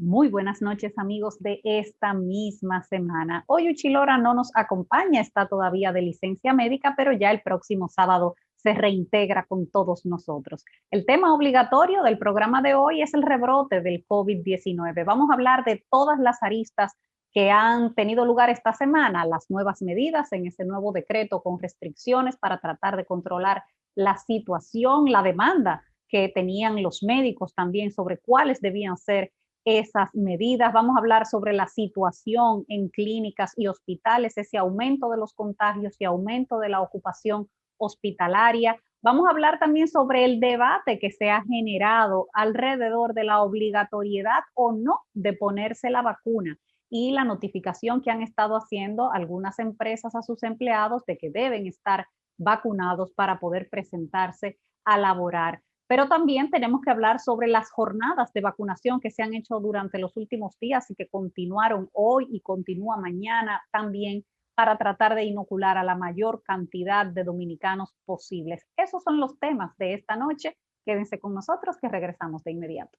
Muy buenas noches, amigos de esta misma semana. Hoy Uchilora no nos acompaña, está todavía de licencia médica, pero ya el próximo sábado se reintegra con todos nosotros. El tema obligatorio del programa de hoy es el rebrote del COVID-19. Vamos a hablar de todas las aristas que han tenido lugar esta semana, las nuevas medidas en ese nuevo decreto con restricciones para tratar de controlar la situación, la demanda que tenían los médicos también sobre cuáles debían ser esas medidas. Vamos a hablar sobre la situación en clínicas y hospitales, ese aumento de los contagios y aumento de la ocupación hospitalaria. Vamos a hablar también sobre el debate que se ha generado alrededor de la obligatoriedad o no de ponerse la vacuna y la notificación que han estado haciendo algunas empresas a sus empleados de que deben estar vacunados para poder presentarse a laborar. Pero también tenemos que hablar sobre las jornadas de vacunación que se han hecho durante los últimos días y que continuaron hoy y continúa mañana también para tratar de inocular a la mayor cantidad de dominicanos posibles. Esos son los temas de esta noche. Quédense con nosotros que regresamos de inmediato.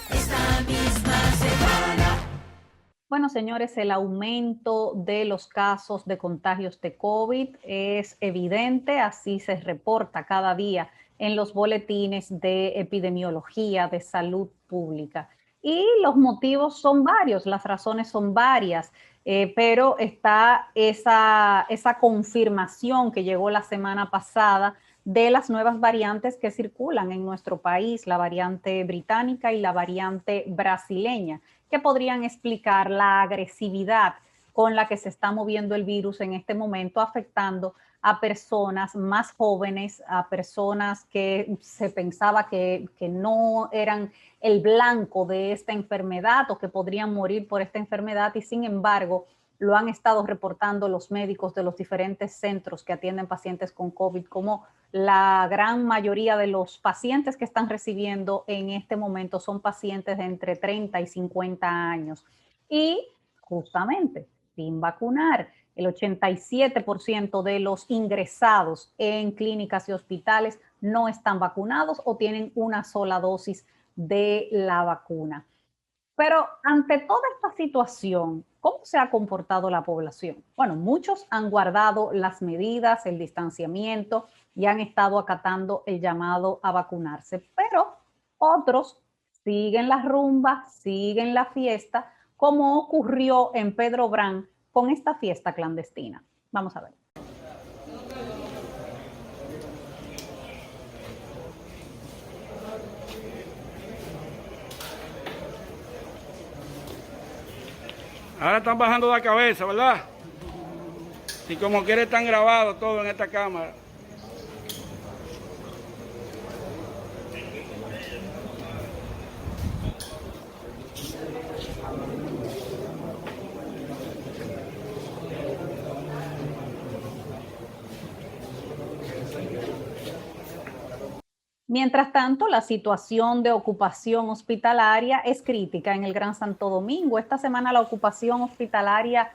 Esta misma semana. Bueno, señores, el aumento de los casos de contagios de COVID es evidente, así se reporta cada día en los boletines de epidemiología de salud pública. Y los motivos son varios, las razones son varias, pero está esa confirmación que llegó la semana pasada de las nuevas variantes que circulan en nuestro país, la variante británica y la variante brasileña, que podrían explicar la agresividad con la que se está moviendo el virus en este momento, afectando a personas más jóvenes, a personas que se pensaba que no eran el blanco de esta enfermedad o que podrían morir por esta enfermedad y sin embargo lo han estado reportando los médicos de los diferentes centros que atienden pacientes con COVID, como la gran mayoría de los pacientes que están recibiendo en este momento son pacientes de entre 30 y 50 años. Y justamente, sin vacunar, el 87% de los ingresados en clínicas y hospitales no están vacunados o tienen una sola dosis de la vacuna. Pero ante toda esta situación, ¿cómo se ha comportado la población? Bueno, muchos han guardado las medidas, el distanciamiento y han estado acatando el llamado a vacunarse, pero otros siguen la rumba, siguen la fiesta, como ocurrió en Pedro Brán con esta fiesta clandestina. Vamos a ver. Ahora están bajando la cabeza, ¿verdad? Y como quiere están grabados todo en esta cámara. Mientras tanto, la situación de ocupación hospitalaria es crítica en el Gran Santo Domingo. Esta semana la ocupación hospitalaria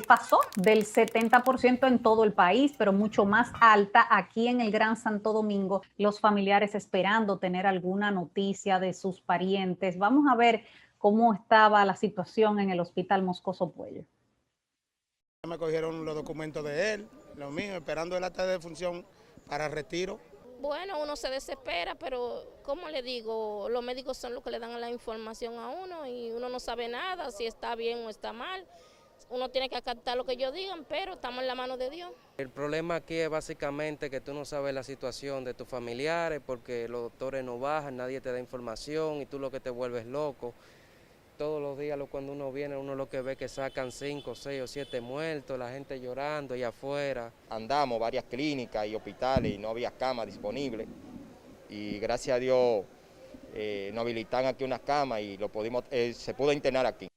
pasó del 70% en todo el país, pero mucho más alta aquí en el Gran Santo Domingo. Los familiares esperando tener alguna noticia de sus parientes. Vamos a ver cómo estaba la situación en el Hospital Moscoso Puello. Me cogieron los documentos de él, los míos, esperando el acta de defunción para retiro. Bueno, uno se desespera, pero como le digo, los médicos son los que le dan la información a uno y uno no sabe nada, si está bien o está mal. Uno tiene que acatar lo que ellos digan, pero estamos en la mano de Dios. El problema aquí es básicamente que tú no sabes la situación de tus familiares porque los doctores no bajan, nadie te da información y tú lo que te vuelves loco. Todos los días cuando uno viene, uno lo que ve que sacan 5, 6 o 7 muertos, la gente llorando allá afuera. Andamos varias clínicas y hospitales y no había camas disponibles. Y gracias a Dios nos habilitan aquí unas camas y se pudo internar aquí.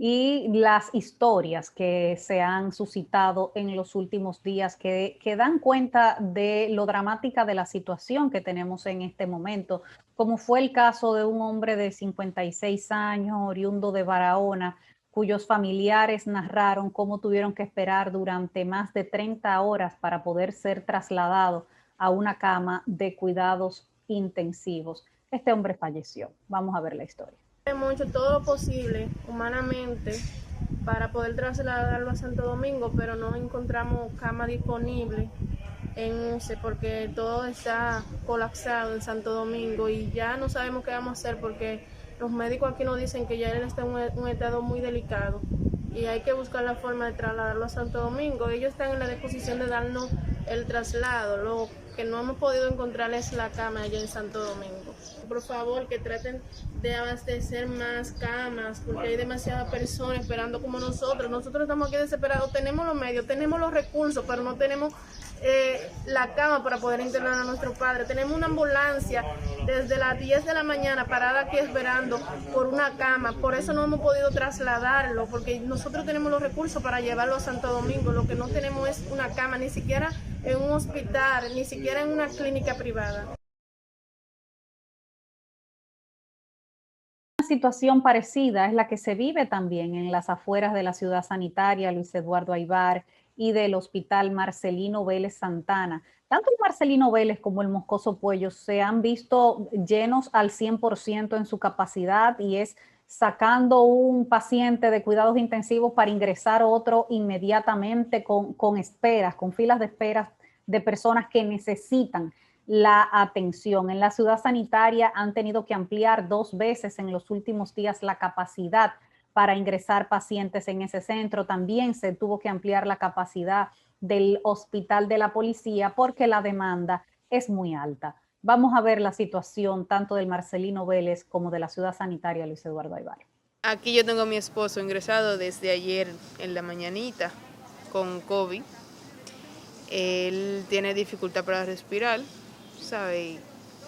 Y las historias que se han suscitado en los últimos días que dan cuenta de lo dramática de la situación que tenemos en este momento, como fue el caso de un hombre de 56 años, oriundo de Barahona, cuyos familiares narraron cómo tuvieron que esperar durante más de 30 horas para poder ser trasladado a una cama de cuidados intensivos. este hombre falleció. Vamos a ver la historia. Hemos hecho todo lo posible humanamente para poder trasladarlo a Santo Domingo, pero no encontramos cama disponible en UCE porque todo está colapsado en Santo Domingo y ya no sabemos qué vamos a hacer porque los médicos aquí nos dicen que ya él está en un estado muy delicado y hay que buscar la forma de trasladarlo a Santo Domingo. Ellos están en la disposición de darnos el traslado, lo que no hemos podido encontrar es la cama allá en Santo Domingo. Por favor, que traten de abastecer más camas, porque hay demasiadas personas esperando como nosotros. Nosotros estamos aquí desesperados, tenemos los medios, tenemos los recursos, pero no tenemos la cama para poder internar a nuestro padre. Tenemos una ambulancia desde las 10 de la mañana parada aquí esperando por una cama. Por eso no hemos podido trasladarlo, porque nosotros tenemos los recursos para llevarlo a Santo Domingo. Lo que no tenemos es una cama, ni siquiera en un hospital, ni siquiera en una clínica privada. Una situación parecida es la que se vive también en las afueras de la ciudad sanitaria Luis Eduardo Aybar y del Hospital Marcelino Vélez Santana. Tanto el Marcelino Vélez como el Moscoso Puello se han visto llenos al 100% en su capacidad y es sacando un paciente de cuidados intensivos para ingresar otro inmediatamente con esperas, con filas de esperas de personas que necesitan la atención. En la ciudad sanitaria han tenido que ampliar 2 veces en los últimos días la capacidad para ingresar pacientes en ese centro. También se tuvo que ampliar la capacidad del hospital de la policía porque la demanda es muy alta. Vamos a ver la situación tanto del Marcelino Vélez como de la ciudad sanitaria Luis Eduardo Aybar. Aquí yo tengo a mi esposo ingresado desde ayer en la mañanita con COVID. Él tiene dificultad para respirar, ¿sabe?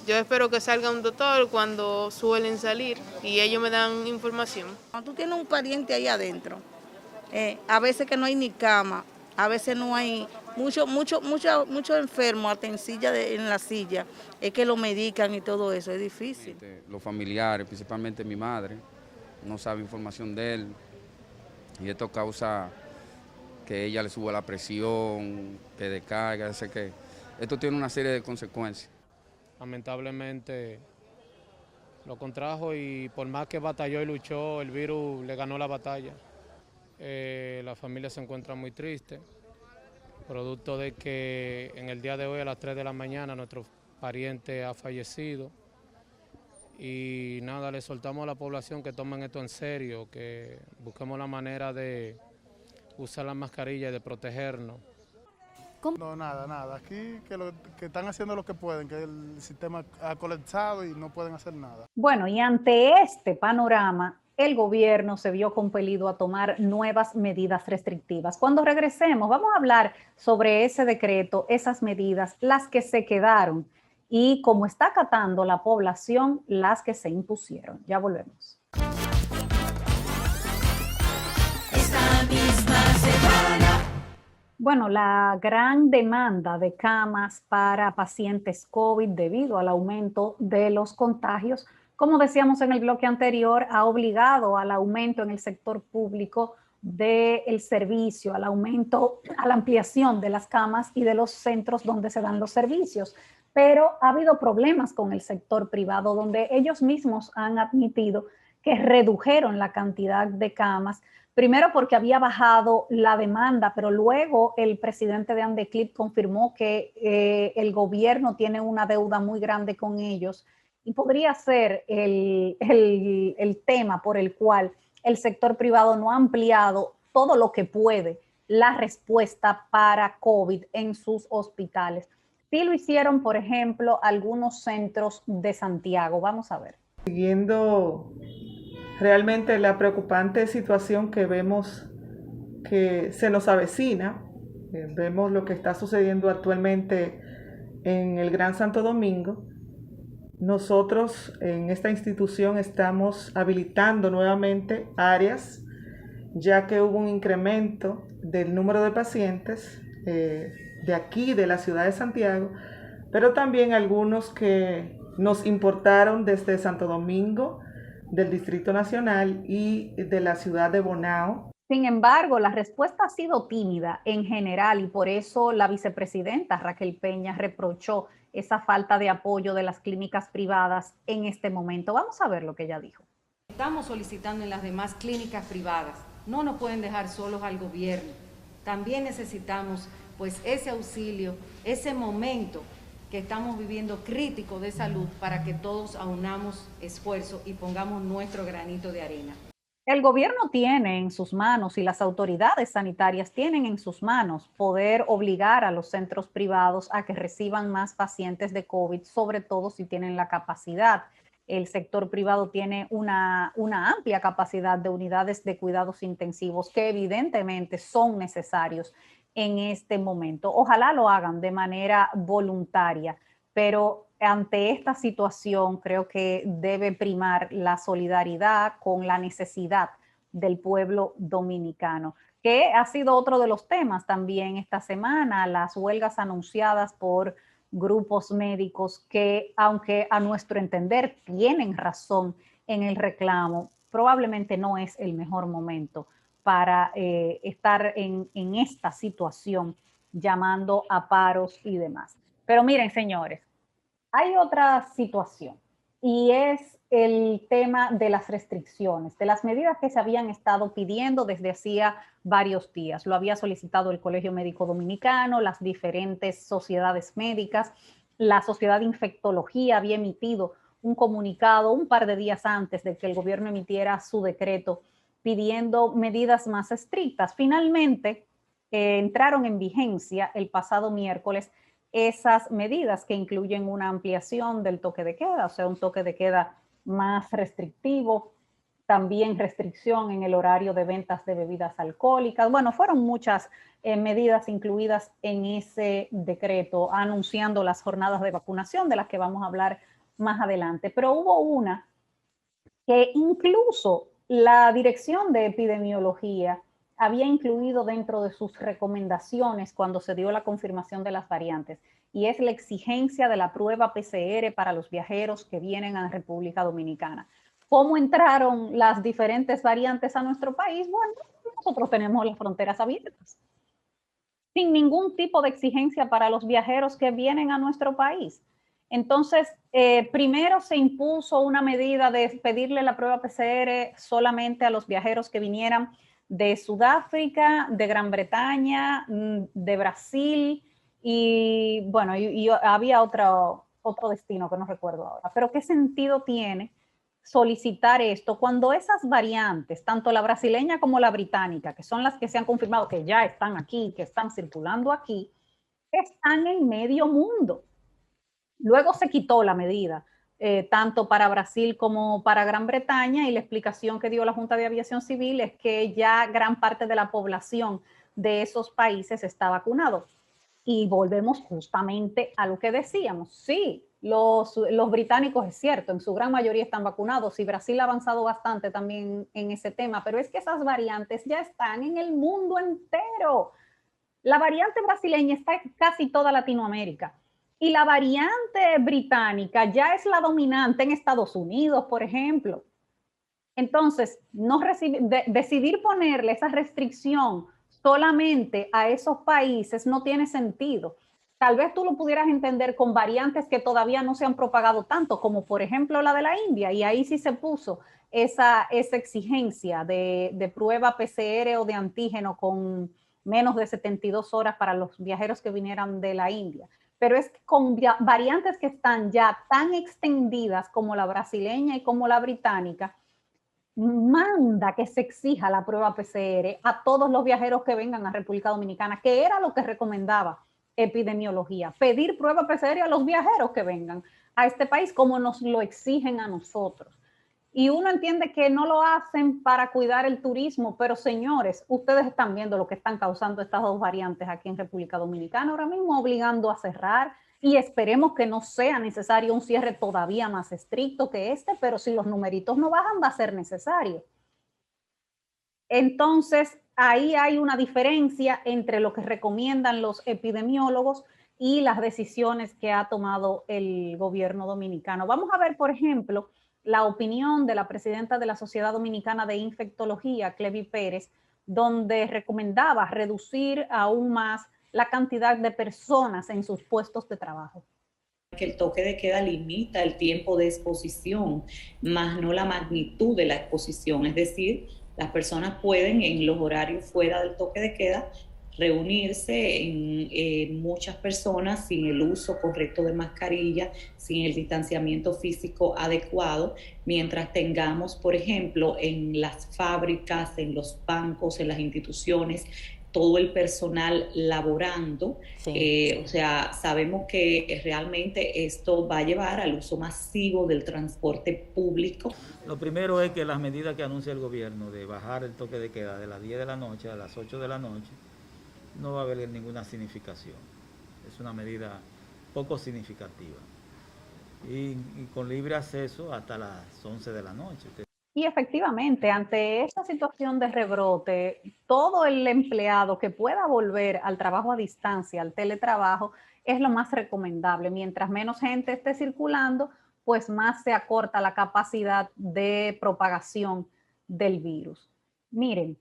Yo espero que salga un doctor cuando suelen salir y ellos me dan información. Cuando tú tienes un pariente ahí adentro, a veces que no hay ni cama, a veces no hay mucho enfermo en la silla, es que lo medican y todo eso, es difícil. Los familiares, principalmente mi madre, no sabe información de él y esto causa que ella le suba la presión, que descarga, que esto tiene una serie de consecuencias. Lamentablemente lo contrajo y por más que batalló y luchó, el virus le ganó la batalla. La familia se encuentra muy triste, producto de que en el día de hoy a las 3 de la mañana nuestro pariente ha fallecido. Y nada, le soltamos a la población que tomen esto en serio, que busquemos la manera de usar la mascarilla y de protegernos. No, nada. Aquí que están haciendo lo que pueden, que el sistema ha colapsado y no pueden hacer nada. Bueno, y ante este panorama, el gobierno se vio compelido a tomar nuevas medidas restrictivas. Cuando regresemos, vamos a hablar sobre ese decreto, esas medidas, las que se quedaron y cómo está acatando la población las que se impusieron. Ya volvemos. Esta misma semana. Bueno, la gran demanda de camas para pacientes COVID debido al aumento de los contagios, como decíamos en el bloque anterior, ha obligado al aumento en el sector público del servicio, al aumento, a la ampliación de las camas y de los centros donde se dan los servicios. Pero ha habido problemas con el sector privado, donde ellos mismos han admitido que redujeron la cantidad de camas. Primero porque había bajado la demanda, pero luego el presidente de Andeclip confirmó que el gobierno tiene una deuda muy grande con ellos y podría ser el tema por el cual el sector privado no ha ampliado todo lo que puede la respuesta para COVID en sus hospitales. Sí lo hicieron, por ejemplo, algunos centros de Santiago. Vamos a ver. Siguiendo realmente la preocupante situación que vemos que se nos avecina, vemos lo que está sucediendo actualmente en el Gran Santo Domingo. Nosotros en esta institución estamos habilitando nuevamente áreas, ya que hubo un incremento del número de pacientes de aquí, de la ciudad de Santiago, pero también algunos que nos importaron desde Santo Domingo, del Distrito Nacional y de la ciudad de Bonao. Sin embargo, la respuesta ha sido tímida en general y por eso la vicepresidenta Raquel Peña reprochó esa falta de apoyo de las clínicas privadas en este momento. Vamos a ver lo que ella dijo. Estamos solicitando en las demás clínicas privadas, no nos pueden dejar solos al gobierno. También necesitamos pues ese auxilio, ese momento que estamos viviendo crítico de salud para que todos aunamos esfuerzo y pongamos nuestro granito de arena. El gobierno tiene en sus manos y las autoridades sanitarias tienen en sus manos poder obligar a los centros privados a que reciban más pacientes de COVID, sobre todo si tienen la capacidad. El sector privado tiene una amplia capacidad de unidades de cuidados intensivos que evidentemente son necesarios en este momento. Ojalá lo hagan de manera voluntaria, pero ante esta situación creo que debe primar la solidaridad con la necesidad del pueblo dominicano, que ha sido otro de los temas también esta semana, las huelgas anunciadas por grupos médicos que, aunque a nuestro entender tienen razón en el reclamo, probablemente no es el mejor momento para estar en esta situación llamando a paros y demás. Pero miren, señores, hay otra situación y es el tema de las restricciones, de las medidas que se habían estado pidiendo desde hacía varios días. Lo había solicitado el Colegio Médico Dominicano, las diferentes sociedades médicas, la Sociedad de Infectología había emitido un comunicado un par de días antes de que el gobierno emitiera su decreto pidiendo medidas más estrictas. Finalmente, entraron en vigencia el pasado miércoles esas medidas que incluyen una ampliación del toque de queda, o sea, un toque de queda más restrictivo, también restricción en el horario de ventas de bebidas alcohólicas. Bueno, fueron muchas medidas incluidas en ese decreto, anunciando las jornadas de vacunación de las que vamos a hablar más adelante. Pero hubo una que incluso la Dirección de Epidemiología había incluido dentro de sus recomendaciones cuando se dio la confirmación de las variantes, y es la exigencia de la prueba PCR para los viajeros que vienen a la República Dominicana. ¿Cómo entraron las diferentes variantes a nuestro país? Bueno, nosotros tenemos las fronteras abiertas, sin ningún tipo de exigencia para los viajeros que vienen a nuestro país. Entonces, primero se impuso una medida de pedirle la prueba PCR solamente a los viajeros que vinieran de Sudáfrica, de Gran Bretaña, de Brasil y bueno, y había otro destino que no recuerdo ahora. Pero ¿qué sentido tiene solicitar esto cuando esas variantes, tanto la brasileña como la británica, que son las que se han confirmado que ya están aquí, que están circulando aquí, están en medio mundo? Luego se quitó la medida, tanto para Brasil como para Gran Bretaña, y la explicación que dio la Junta de Aviación Civil es que ya gran parte de la población de esos países está vacunado. Y volvemos justamente a lo que decíamos. Sí, los británicos, es cierto, en su gran mayoría están vacunados, y Brasil ha avanzado bastante también en ese tema, pero es que esas variantes ya están en el mundo entero. La variante brasileña está en casi toda Latinoamérica. Y la variante británica ya es la dominante en Estados Unidos, por ejemplo. Entonces, decidir ponerle esa restricción solamente a esos países no tiene sentido. Tal vez tú lo pudieras entender con variantes que todavía no se han propagado tanto, como por ejemplo la de la India, y ahí sí se puso esa exigencia de prueba PCR o de antígeno con menos de 72 horas para los viajeros que vinieran de la India. Pero es que con variantes que están ya tan extendidas como la brasileña y como la británica, manda que se exija la prueba PCR a todos los viajeros que vengan a República Dominicana, que era lo que recomendaba epidemiología, pedir prueba PCR a los viajeros que vengan a este país como nos lo exigen a nosotros. Y uno entiende que no lo hacen para cuidar el turismo, pero señores, ustedes están viendo lo que están causando estas dos variantes aquí en República Dominicana, ahora mismo obligando a cerrar, y esperemos que no sea necesario un cierre todavía más estricto que este, pero si los numeritos no bajan va a ser necesario. Entonces, ahí hay una diferencia entre lo que recomiendan los epidemiólogos y las decisiones que ha tomado el gobierno dominicano. Vamos a ver, por ejemplo, la opinión de la presidenta de la Sociedad Dominicana de Infectología, Clevi Pérez, donde recomendaba reducir aún más la cantidad de personas en sus puestos de trabajo. que el toque de queda limita el tiempo de exposición, más no la magnitud de la exposición. Es decir, las personas pueden en los horarios fuera del toque de queda reunirse en muchas personas sin el uso correcto de mascarilla, sin el distanciamiento físico adecuado, mientras tengamos, por ejemplo, en las fábricas, en los bancos, en las instituciones, todo el personal laborando. O sea, sabemos que realmente esto va a llevar al uso masivo del transporte público. Lo primero es que las medidas que anuncia el gobierno de bajar el toque de queda de las 10 de la noche a las 8 de la noche, no va a haber ninguna significación. Es una medida poco significativa. Y con libre acceso hasta las 11 de la noche. Y efectivamente, ante esta situación de rebrote, todo el empleado que pueda volver al trabajo a distancia, al teletrabajo, es lo más recomendable. Mientras menos gente esté circulando, pues más se acorta la capacidad de propagación del virus. Miren,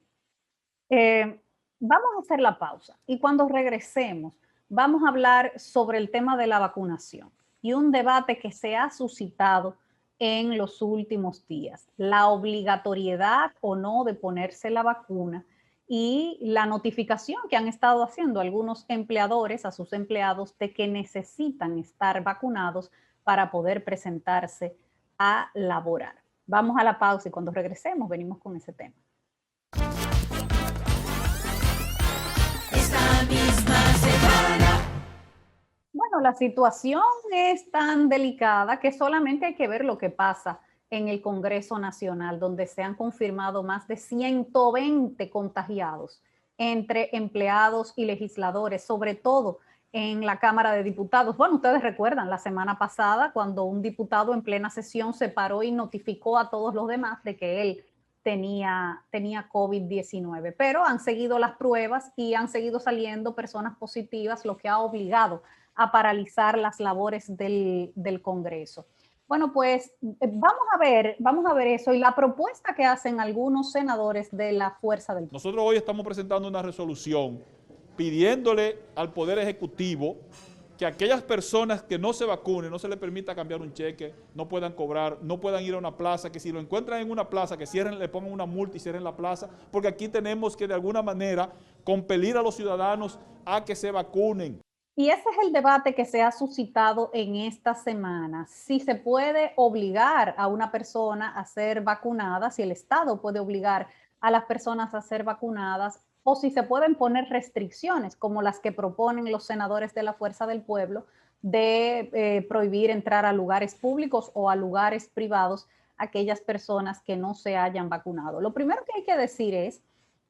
vamos a hacer la pausa y cuando regresemos vamos a hablar sobre el tema de la vacunación y un debate que se ha suscitado en los últimos días, la obligatoriedad o no de ponerse la vacuna y la notificación que han estado haciendo algunos empleadores a sus empleados de que necesitan estar vacunados para poder presentarse a laborar. Vamos a la pausa y cuando regresemos venimos con ese tema. Esta misma semana. Bueno, la situación es tan delicada que solamente hay que ver lo que pasa en el Congreso Nacional, donde se han confirmado más de 120 contagiados entre empleados y legisladores, sobre todo en la Cámara de Diputados. Bueno, ustedes recuerdan la semana pasada cuando un diputado en plena sesión se paró y notificó a todos los demás de que él tenía COVID-19, pero han seguido las pruebas y han seguido saliendo personas positivas, lo que ha obligado a paralizar las labores del Congreso. Bueno, pues vamos a ver eso y la propuesta que hacen algunos senadores de la Fuerza del Pueblo. Nosotros hoy estamos presentando una resolución pidiéndole al Poder Ejecutivo que aquellas personas que no se vacunen, no se les permita cambiar un cheque, no puedan cobrar, no puedan ir a una plaza, que si lo encuentran en una plaza, que cierren, le pongan una multa y cierren la plaza, porque aquí tenemos que de alguna manera compelir a los ciudadanos a que se vacunen. Y ese es el debate que se ha suscitado en esta semana. Si se puede obligar a una persona a ser vacunada, si el Estado puede obligar a las personas a ser vacunadas, o si se pueden poner restricciones como las que proponen los senadores de la Fuerza del Pueblo de prohibir entrar a lugares públicos o a lugares privados a aquellas personas que no se hayan vacunado. Lo primero que hay que decir es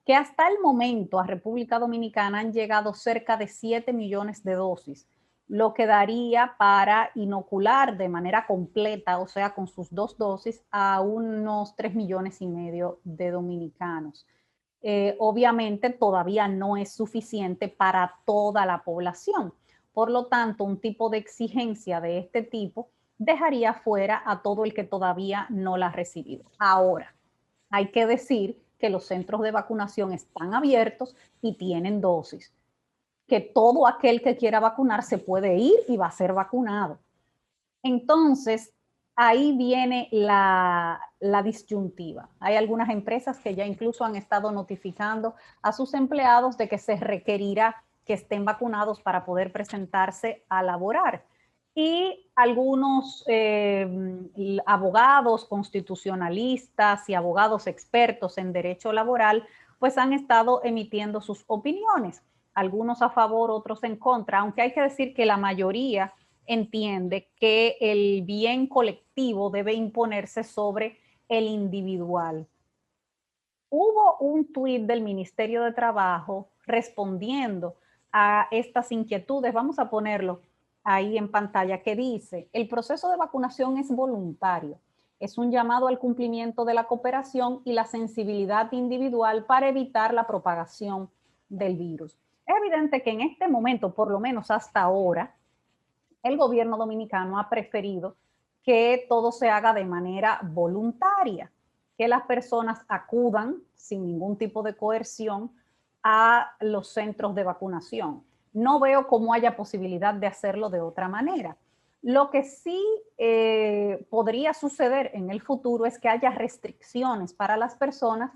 que hasta el momento a República Dominicana han llegado cerca de 7 millones de dosis, lo que daría para inocular de manera completa, o sea, con sus 2 dosis, a unos 3,5 millones de dominicanos. Obviamente todavía no es suficiente para toda la población. Por lo tanto, un tipo de exigencia de este tipo dejaría fuera a todo el que todavía no la ha recibido. Ahora, hay que decir que los centros de vacunación están abiertos y tienen dosis, que todo aquel que quiera vacunarse puede ir y va a ser vacunado. Entonces, ahí viene la disyuntiva. Hay algunas empresas que ya incluso han estado notificando a sus empleados de que se requerirá que estén vacunados para poder presentarse a laborar. Y algunos abogados constitucionalistas y abogados expertos en derecho laboral, pues han estado emitiendo sus opiniones, algunos a favor, otros en contra, aunque hay que decir que la mayoría entiende que el bien colectivo debe imponerse sobre el individual. Hubo un tuit del Ministerio de Trabajo respondiendo a estas inquietudes, vamos a ponerlo ahí en pantalla, que dice: el proceso de vacunación es voluntario, es un llamado al cumplimiento de la cooperación y la sensibilidad individual para evitar la propagación del virus. Es evidente que en este momento, por lo menos hasta ahora, el gobierno dominicano ha preferido que todo se haga de manera voluntaria, que las personas acudan sin ningún tipo de coerción a los centros de vacunación. No veo cómo haya posibilidad de hacerlo de otra manera. Lo que sí podría suceder en el futuro es que haya restricciones para las personas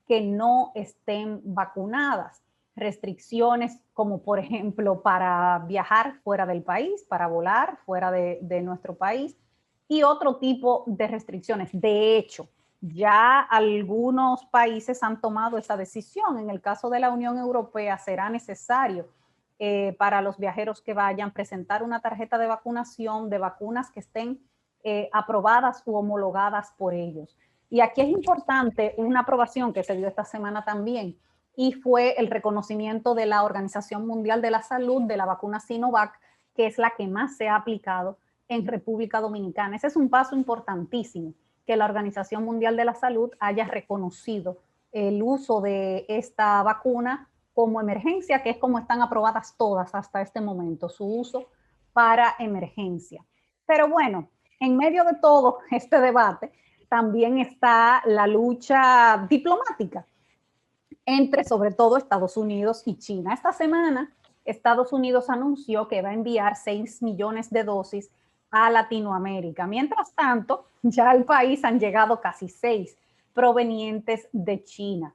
que no estén vacunadas. Restricciones como, por ejemplo, para viajar fuera del país, para volar fuera de nuestro país y otro tipo de restricciones. De hecho, ya algunos países han tomado esa decisión. En el caso de la Unión Europea será necesario para los viajeros que vayan presentar una tarjeta de vacunación de vacunas que estén aprobadas u homologadas por ellos. Y aquí es importante una aprobación que se dio esta semana también, y fue el reconocimiento de la Organización Mundial de la Salud de la vacuna Sinovac, que es la que más se ha aplicado en República Dominicana. Ese es un paso importantísimo, que la Organización Mundial de la Salud haya reconocido el uso de esta vacuna como emergencia, que es como están aprobadas todas hasta este momento, su uso para emergencia. Pero bueno, en medio de todo este debate también está la lucha diplomática entre sobre todo Estados Unidos y China. Esta semana Estados Unidos anunció que va a enviar 6 millones de dosis a Latinoamérica. Mientras tanto, ya al país han llegado casi 6 provenientes de China.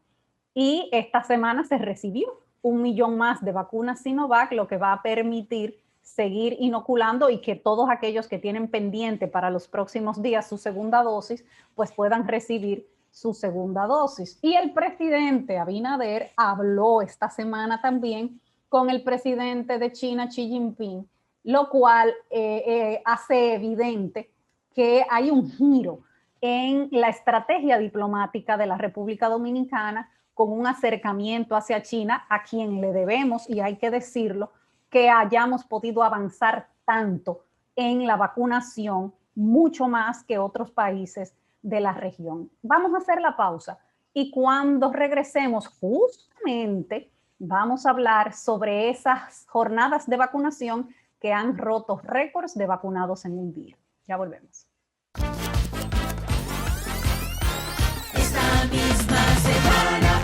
Y esta semana se recibió 1 millón más de vacunas Sinovac, lo que va a permitir seguir inoculando y que todos aquellos que tienen pendiente para los próximos días su segunda dosis, pues puedan recibir su segunda dosis. Y el presidente Abinader habló esta semana también con el presidente de China, Xi Jinping, lo cual hace evidente que hay un giro en la estrategia diplomática de la República Dominicana, con un acercamiento hacia China, a quien le debemos, y hay que decirlo, que hayamos podido avanzar tanto en la vacunación, mucho más que otros países de la región. Vamos a hacer la pausa y cuando regresemos justamente vamos a hablar sobre esas jornadas de vacunación que han roto récords de vacunados en un día. Ya volvemos. Esta misma semana.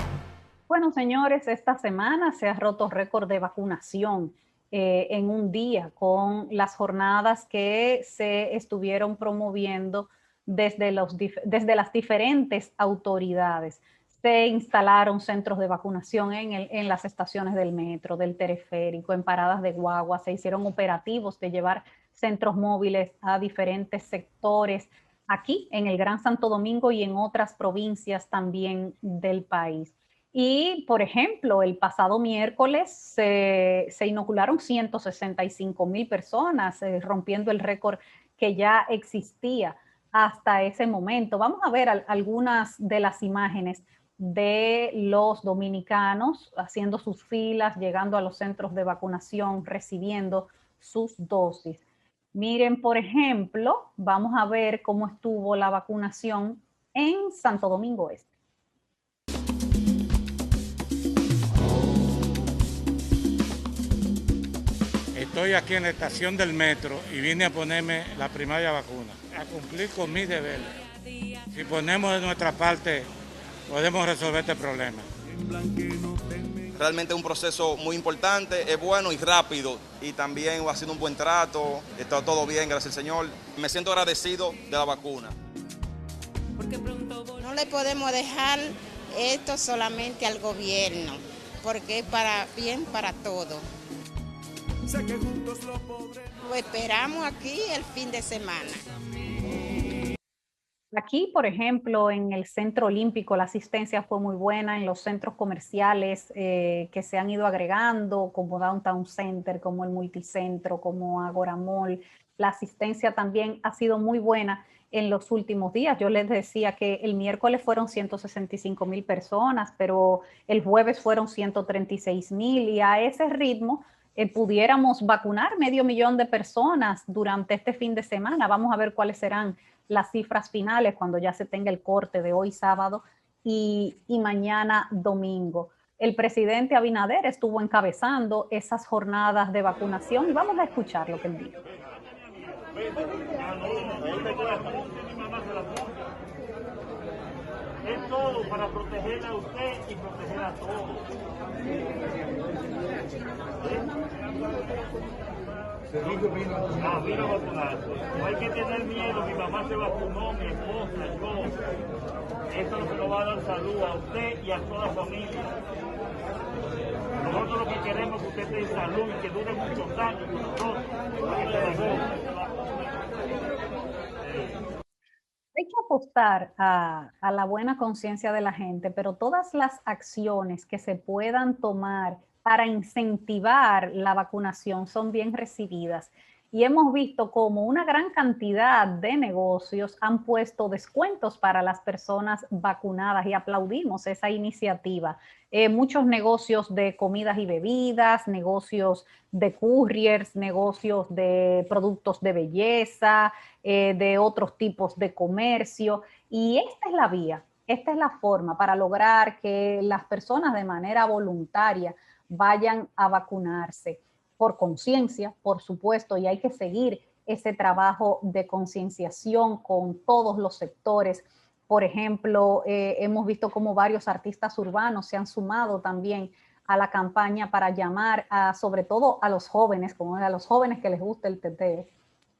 Bueno, señores, esta semana se ha roto récord de vacunación en un día con las jornadas que se estuvieron promoviendo desde las diferentes autoridades. Se instalaron centros de vacunación en las estaciones del metro, del teleférico, en paradas de guagua. Se hicieron operativos de llevar centros móviles a diferentes sectores aquí en el Gran Santo Domingo y en otras provincias también del país. Y, por ejemplo, el pasado miércoles se inocularon 165,000 personas, rompiendo el récord que ya existía hasta ese momento. Vamos a ver algunas de las imágenes de los dominicanos haciendo sus filas, llegando a los centros de vacunación, recibiendo sus dosis. Miren, por ejemplo, vamos a ver cómo estuvo la vacunación en Santo Domingo Este. Estoy aquí en la estación del metro y vine a ponerme la primaria vacuna, a cumplir con mis deberes. Si ponemos de nuestra parte, podemos resolver este problema. Realmente es un proceso muy importante, es bueno y rápido, y también va haciendo un buen trato, está todo bien, gracias al Señor. Me siento agradecido de la vacuna. No le podemos dejar esto solamente al gobierno, porque es para bien para todos. Sé que juntos lo podremos. Lo esperamos aquí el fin de semana. Aquí, por ejemplo, en el Centro Olímpico la asistencia fue muy buena, en los centros comerciales que se han ido agregando, como Downtown Center, como el Multicentro, como Agora Mall, la asistencia también ha sido muy buena en los últimos días. Yo les decía que el miércoles fueron 165,000 personas, pero el jueves fueron 136,000 y a ese ritmo pudiéramos vacunar 500,000 de personas durante este fin de semana. Vamos a ver cuáles serán las cifras finales cuando ya se tenga el corte de hoy sábado y mañana domingo. El presidente Abinader estuvo encabezando esas jornadas de vacunación y vamos a escuchar lo que él dijo. Es todo para proteger a usted y proteger a todos. Vino a vacunarse. No hay que tener miedo, mi mamá se vacunó, mi esposa, yo. Esto es lo que nos va a dar salud a usted y a toda la familia. Nosotros lo que queremos es que usted esté en salud y que dure muchos años con nosotros. Hay que apostar a la buena conciencia de la gente, pero todas las acciones que se puedan tomar para incentivar la vacunación son bien recibidas. Y hemos visto como una gran cantidad de negocios han puesto descuentos para las personas vacunadas y aplaudimos esa iniciativa. Muchos negocios de comidas y bebidas, negocios de couriers, negocios de productos de belleza, de otros tipos de comercio. Y esta es la vía, esta es la forma para lograr que las personas de manera voluntaria vayan a vacunarse. Por conciencia, por supuesto, y hay que seguir ese trabajo de concienciación con todos los sectores. Por ejemplo, hemos visto cómo varios artistas urbanos se han sumado también a la campaña para llamar sobre todo a los jóvenes, como a los jóvenes que les gusta el teteo,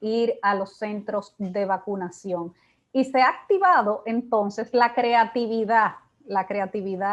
ir a los centros de vacunación. Y se ha activado entonces la creatividad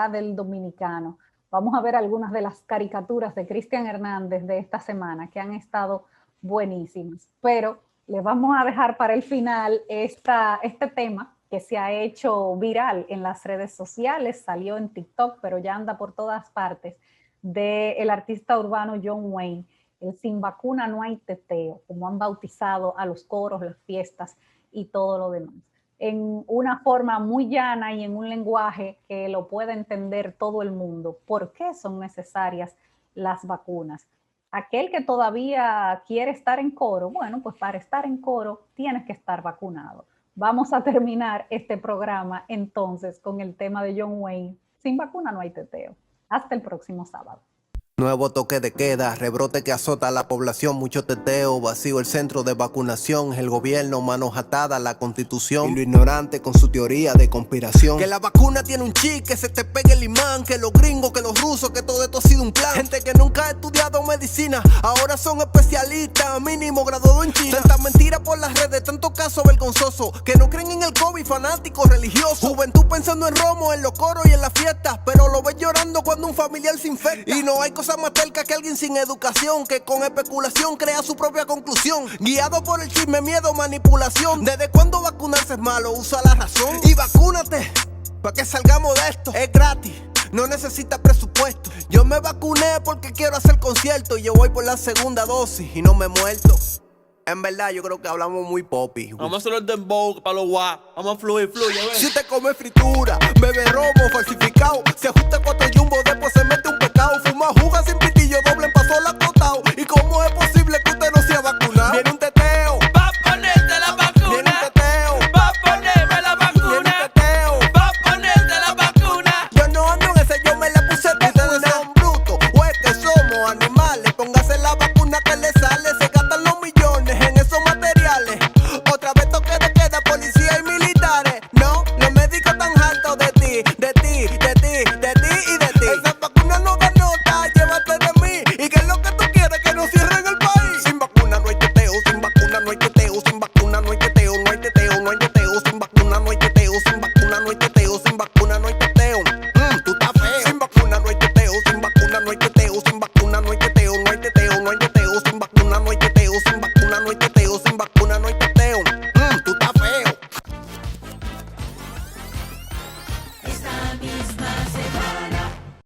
del dominicano. Vamos a ver algunas de las caricaturas de Cristian Hernández de esta semana que han estado buenísimas. Pero les vamos a dejar para el final este tema que se ha hecho viral en las redes sociales, salió en TikTok, pero ya anda por todas partes, del artista urbano John Wayne, el sin vacuna no hay teteo, como han bautizado a los coros, las fiestas y todo lo demás, en una forma muy llana y en un lenguaje que lo pueda entender todo el mundo. ¿Por qué son necesarias las vacunas? Aquel que todavía quiere estar en coro, bueno, pues para estar en coro tienes que estar vacunado. Vamos a terminar este programa entonces con el tema de John Wayne, sin vacuna no hay teteo. Hasta el próximo sábado. Nuevo toque de queda, rebrote que azota a la población, mucho teteo, vacío el centro de vacunación, el gobierno manos atadas, la constitución y lo ignorante con su teoría de conspiración. Que la vacuna tiene un chip, que se te pegue el imán, que los gringos, que los rusos, que todo esto ha sido un plan. Gente que nunca ha estudiado medicina, ahora son especialistas, mínimo graduado en China. Tanta mentira por las redes, tanto caso vergonzoso, que no creen en el COVID, fanáticos religiosos. Juventud pensando en romo, en los coros y en las fiestas, pero lo ves llorando cuando un familiar se infecta. Y no hay cosa más terca que alguien sin educación, que con especulación crea su propia conclusión, guiado por el chisme, miedo, manipulación. ¿Desde cuándo vacunarse es malo? Usa la razón y vacúnate para que salgamos de esto. Es gratis, no necesita presupuesto. Yo me vacuné porque quiero hacer concierto y yo voy por la segunda dosis y no me he muerto. En verdad yo creo que hablamos muy popi. Vamos a hacer el dembow para los guap. Vamos a fluir, Si usted come fritura, bebe romo falsificado, se ajusta 4 jumbo, después se mete un pecado, fuma jugas sin pitillo, doble en paso la acotado. ¿Y cómo es posible